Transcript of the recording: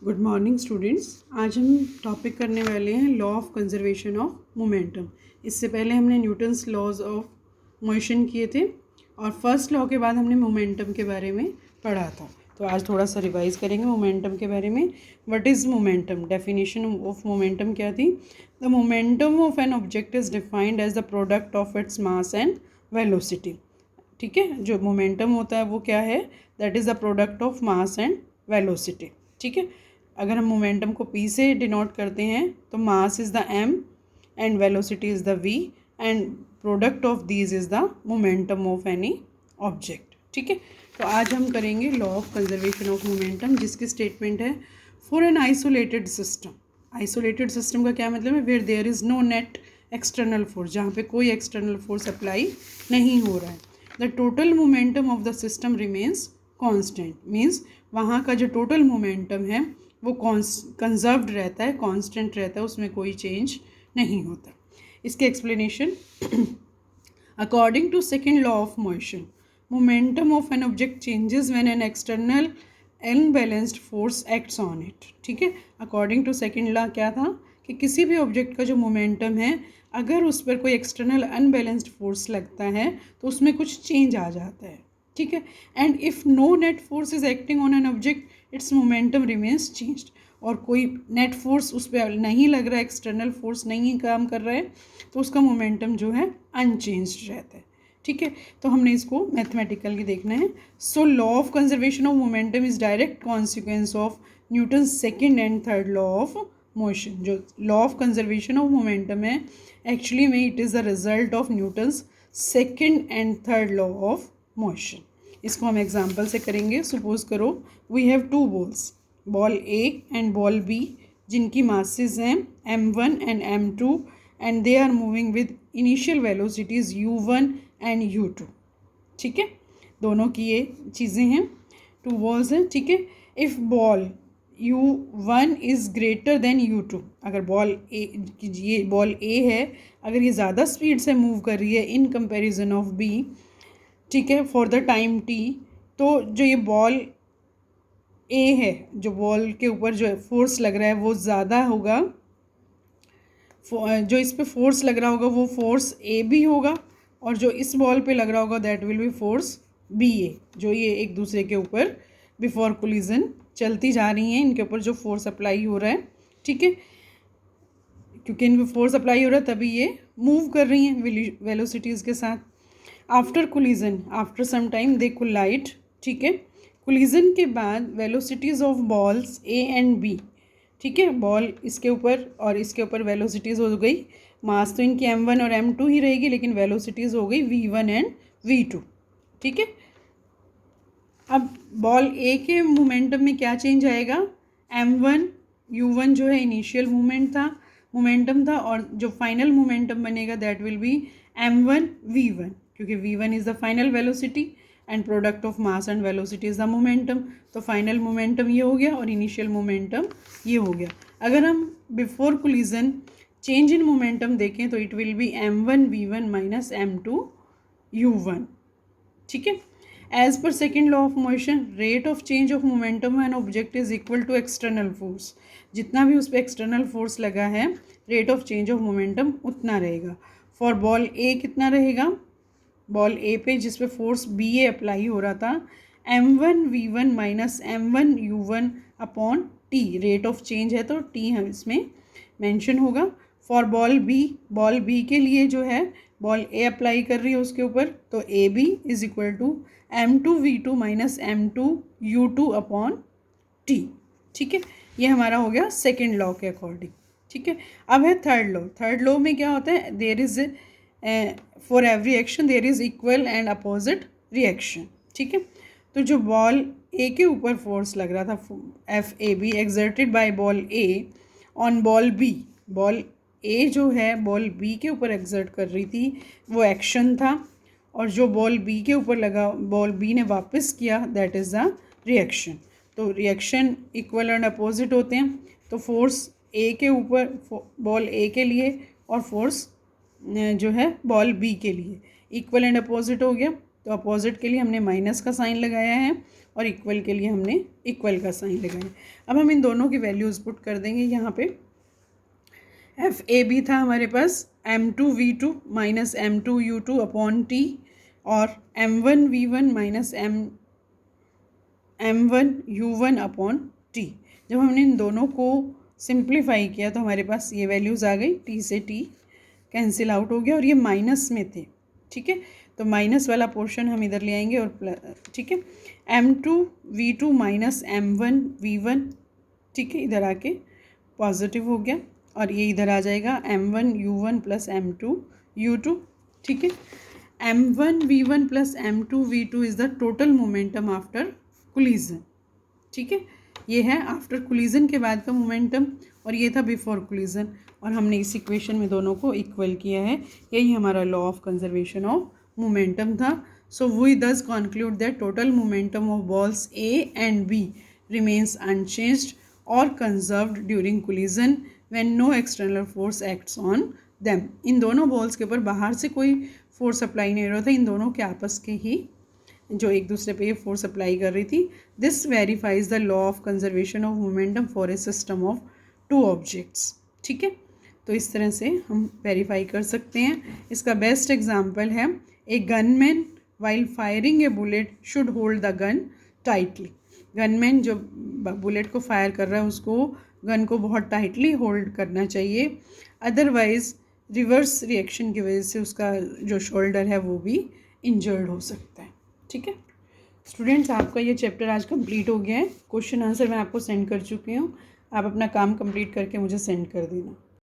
Good morning students. आज हम topic करने वाले हैं law of conservation of momentum. इससे पहले हमने न्यूटन्स लॉज ऑफ मोशन किए थे और फर्स्ट लॉ के बाद हमने मोमेंटम के बारे में पढ़ा था। तो आज थोड़ा सा रिवाइज करेंगे मोमेंटम के बारे में। What is momentum? Definition of momentum क्या थी? The momentum of an object is defined as the product of its mass and velocity. ठीक है, जो मोमेंटम होता है वो क्या है? That is the product of mass and velocity. ठीक है, अगर हम मोमेंटम को p से डिनोट करते हैं तो mass is the m and velocity is the v and product of these is the momentum of any object. ठीक है, तो आज हम करेंगे law of conservation of momentum, जिसकी स्टेटमेंट है for an isolated system. Isolated system का क्या मतलब है? Where there is no net external force, जहाँ पे कोई एक्सटर्नल फोर्स अप्लाई नहीं हो रहा है। The total momentum of the system remains constant, means वहाँ का जो टोटल मोमेंटम है वो कंजर्व्ड रहता है, कांस्टेंट रहता है, उसमें कोई चेंज नहीं होता। इसके explanation according to second law of motion, momentum of an object changes when an external unbalanced force acts on it. ठीक है, अकॉर्डिंग टू सेकेंड लॉ क्या था कि किसी भी ऑब्जेक्ट का जो मोमेंटम है, अगर उस पर कोई एक्सटर्नल अनबैलेंस्ड फोर्स लगता है तो उसमें कुछ चेंज आ जाता है। ठीक है, and if no net force is acting on an object its momentum remains changed. और कोई नेट फोर्स उस पर नहीं लग रहा है, एक्सटर्नल फोर्स नहीं काम कर रहा है, तो उसका मोमेंटम जो है अनचेंज्ड रहता है। ठीक है, तो हमने इसको मैथमेटिकली देखना है। So law of conservation of momentum is direct consequence of Newton second and third law of motion. जो law of conservation of momentum है, एक्चुअली में it is the result of Newton's second and third law of motion. इसको हम example से करेंगे। Suppose करो we have two balls, ball A and ball B, जिनकी masses हैं m1 and m2 and they are moving with initial velocities u1 and u2। ठीक है, दोनों की ये चीज़ें हैं, टू बॉल्स हैं। ठीक है, if ball u1 is greater than u2, अगर बॉल ए, ये बॉल ए है, अगर ये ज़्यादा स्पीड से मूव कर रही है इन कंपैरिजन ऑफ b, ठीक है, फॉर द टाइम t, तो जो ये बॉल ए है, जो बॉल के ऊपर जो फोर्स लग रहा है वो ज़्यादा होगा, जो इस पे फोर्स लग रहा होगा वो फोर्स ए बी होगा, और जो इस बॉल पे लग रहा होगा that will be force B A. जो ये एक दूसरे के ऊपर बिफोर कोलिजन चलती जा रही हैं, इनके ऊपर जो फोर्स अप्लाई हो रहा है। ठीक है, क्योंकि इन पर फोर्स अप्लाई हो रहा है तभी ये मूव कर रही हैं वेलोसिटीज़ के साथ। After collision, after some time they collide. ठीक है, कोलिजन के बाद velocities of balls A and B, ठीक है, बॉल इसके ऊपर और इसके ऊपर वेलोसिटीज़ हो गई, मास तो इनकी m1 और m2 ही रहेगी, लेकिन वेलोसिटीज़ हो गई v1 एंड v2। ठीक है, अब बॉल ए के मोमेंटम में क्या चेंज आएगा? m1 u1 जो है इनिशियल मोमेंटम था, और जो फाइनल मोमेंटम बनेगा that will B m1 v1, क्योंकि v1 is the final velocity and product of mass and velocity is the momentum. तो फाइनल मोमेंटम ये हो गया और इनिशियल मोमेंटम ये हो गया। अगर हम before collision change in momentum देखें तो it will be m1 v1 minus m2 u1। ठीक है, as per second law of motion, rate of change of momentum an object is equal to external force. जितना भी उस पर external force लगा है, rate of change of momentum उतना रहेगा। फॉर बॉल ए कितना रहेगा? बॉल ए पे जिस पे फोर्स बी ए अप्लाई हो रहा था, m1 v1 minus m1 u1 upon T, rate of change है तो टी हम इसमें मेंशन होगा। फॉर बॉल बी के लिए जो है बॉल ए अप्लाई कर रही है उसके ऊपर, तो A B is equal to m2 v2 minus m2 u2 upon T. ठीक है, ये हमारा हो गया सेकेंड लॉ के अकॉर्डिंग। ठीक है, अब है थर्ड लॉ में क्या होता है? There is for every action there is equal and opposite reaction. ठीक है, तो जो बॉल ए के ऊपर फोर्स लग रहा था F A B exerted by ball A on ball B, ball A जो है बॉल बी के ऊपर एक्सर्ट कर रही थी, वो एक्शन था, और जो बॉल बी के ऊपर लगा बॉल बी ने वापस किया दैट इज़ द रिएक्शन। तो रिएक्शन इक्वल एंड अपोजिट होते हैं, तो फोर्स ए के ऊपर बॉल ए के लिए और फोर्स जो है बॉल बी के लिए इक्वल एंड अपोजिट हो गया। तो अपोजिट के लिए हमने माइनस का साइन लगाया है और इक्वल के लिए हमने इक्वल का साइन लगाया है। अब हम इन दोनों की वैल्यूज़ पुट कर देंगे यहाँ पे। एफ ए बी था हमारे पास m2v2 minus m2u2 upon T, और m1v1 minus m1u1 upon T. जब हमने इन दोनों को सिंप्लीफाई किया तो हमारे पास ये वैल्यूज़ आ गई, टी से टी कैंसिल आउट हो गया और ये माइनस में थे, ठीक है। तो माइनस वाला पोर्शन हम इधर ले आएंगे और ठीक है, m2v2 माइनस m1v1, ठीक है, इधर आके पॉजिटिव हो गया और ये इधर आ जाएगा m1u1 प्लस m2u2, ठीक है। m1v1 plus m2v2 is the total momentum after collision, ठीक है। ये है आफ्टर कोलिजन के बाद का मोमेंटम और ये था बिफोर कोलिजन, और हमने इस इक्वेशन में दोनों को इक्वल किया है। यही हमारा law of conservation of momentum था। So we thus conclude that total momentum of balls A and B remains unchanged और conserved during collision when no external force acts on them. इन दोनों बॉल्स के ऊपर बाहर से कोई फोर्स अप्लाई नहीं हो रहा था, इन दोनों के आपस के ही जो एक दूसरे पे ये फोर्स अप्लाई कर रही थी। This verifies the law of conservation of momentum for a system of two objects, ठीक है। तो इस तरह से हम वेरीफाई कर सकते हैं। इसका बेस्ट एग्जांपल है a gunman while firing a bullet should hold the gun tightly. Gunman जो बुलेट को फायर कर रहा है उसको गन को बहुत टाइटली होल्ड करना चाहिए, अदरवाइज रिवर्स रिएक्शन की वजह से उसका जो शोल्डर है वो भी इंजर्ड हो सकता है, ठीक है। स्टूडेंट्स, आपका ये चैप्टर आज कंप्लीट हो गया है। क्वेश्चन आंसर मैं आपको सेंड कर चुकी हूँ। आप अपना काम कंप्लीट करके मुझे सेंड कर देना।